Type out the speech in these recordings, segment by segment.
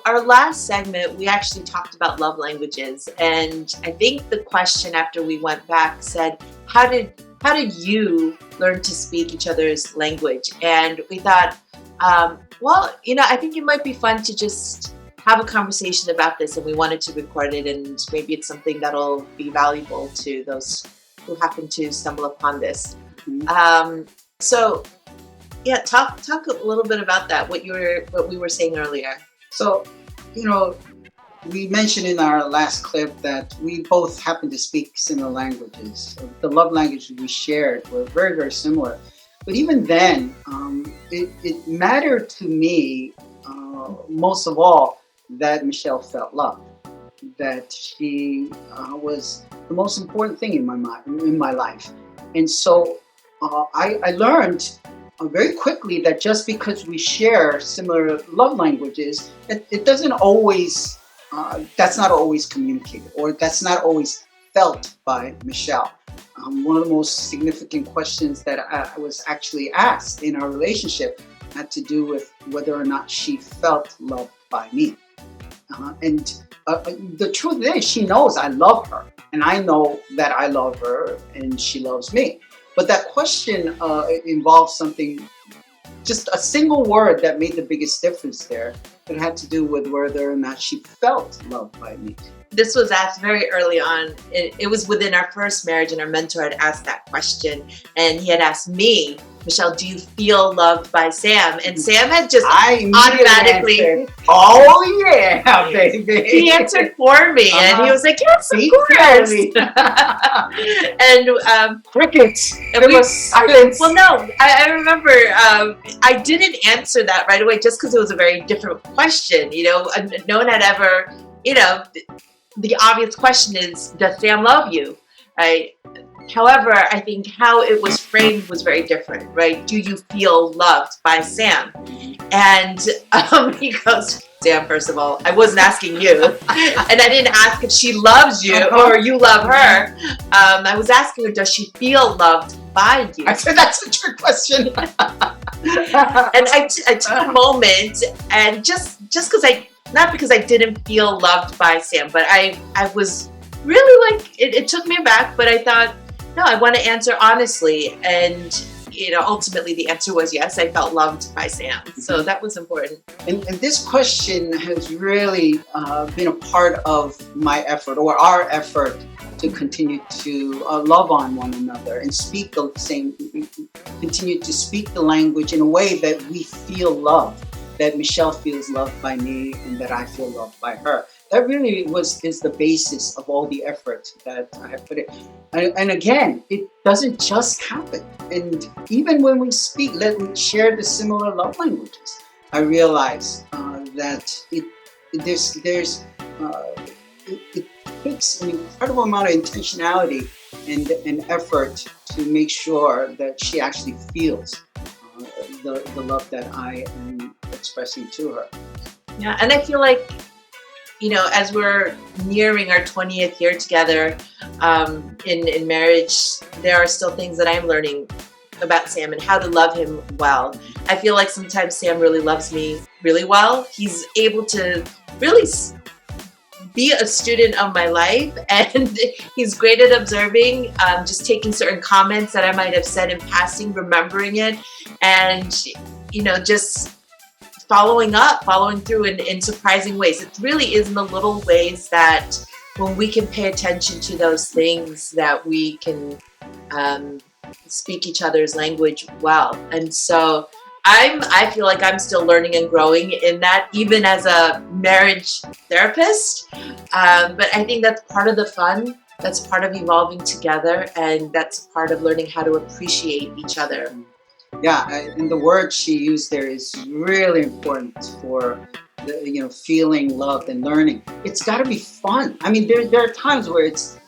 our last segment, we actually talked about love languages, and I think the question after we went back said, how did you learn to speak each other's language? And we thought, well, I think it might be fun to just have a conversation about this, and we wanted to record it, and maybe it's something that'll be valuable to those who happen to stumble upon this. So, yeah, talk a little bit about that. What we were saying earlier. So, we mentioned in our last clip that we both happen to speak similar languages. The love languages we shared were very, very similar. But even then, it mattered to me most of all that Michelle felt loved, that she was the most important thing in my life. And so I learned very quickly that just because we share similar love languages, it doesn't always, that's not always communicated, or that's not always felt by Michelle. One of the most significant questions that I was actually asked in our relationship had to do with whether or not she felt loved by me. And the truth is, she knows I love her, and I know that I love her, and she loves me. But that question involves something, just a single word that made the biggest difference there. It had to do with whether or not she felt loved by me. This was asked very early on. It was within our first marriage, and our mentor had asked that question, and he had asked me, Michelle, do you feel loved by Sam? And Sam had just automatically answered, oh yeah, baby. He answered for me, and he was like, yes, of course. And crickets. And there was silence. Well, no, I remember I didn't answer that right away just because it was a very different question. No one had ever, the obvious question is, does Sam love you? Right? However, I think how it was framed was very different, right? Do you feel loved by Sam? And he goes, Sam, first of all, I wasn't asking you. And I didn't ask if she loves you or you love her. I was asking her, does she feel loved by you? I said, that's a trick question. And I took a moment, and just because not because I didn't feel loved by Sam, but I was really like, it took me aback, but I thought, no, I want to answer honestly. And, ultimately the answer was yes, I felt loved by Sam. So that was important. And this question has really been a part of my effort, or our effort, to continue to love on one another and continue to speak the language in a way that we feel loved, that Michelle feels loved by me, and that I feel loved by her. That really is the basis of all the effort that I have put in. And again, it doesn't just happen. And even when we speak, we share the similar love languages, I realize that it takes an incredible amount of intentionality and effort to make sure that she actually feels the love that I am expressing to her. Yeah, and I feel like, as we're nearing our 20th year together in marriage, there are still things that I'm learning about Sam and how to love him well. I feel like sometimes Sam really loves me really well. He's able to really be a student of my life, and he's great at observing, just taking certain comments that I might have said in passing, remembering it, and just following through in surprising ways. It really is in the little ways that when we can pay attention to those things, that we can speak each other's language well. And so I feel like I'm still learning and growing in that, even as a marriage therapist. But I think that's part of the fun. That's part of evolving together, and that's part of learning how to appreciate each other. Yeah, and the word she used there is really important for feeling loved and learning. It's got to be fun. I mean, there are times where it's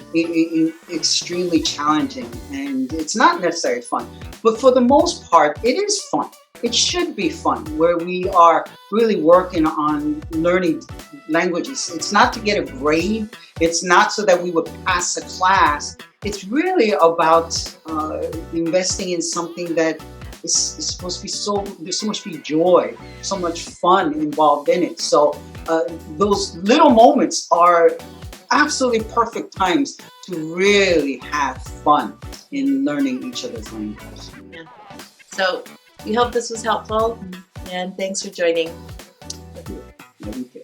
extremely challenging and it's not necessarily fun, but for the most part, it is fun. It should be fun, where we are really working on learning languages. It's not to get a grade. It's not so that we would pass a class. It's really about investing in something that it's supposed to be so, there's so much be joy, so much fun involved in it. So those little moments are absolutely perfect times to really have fun in learning each other's languages. Yeah. So we hope this was helpful, and thanks for joining. Love you. Love you too.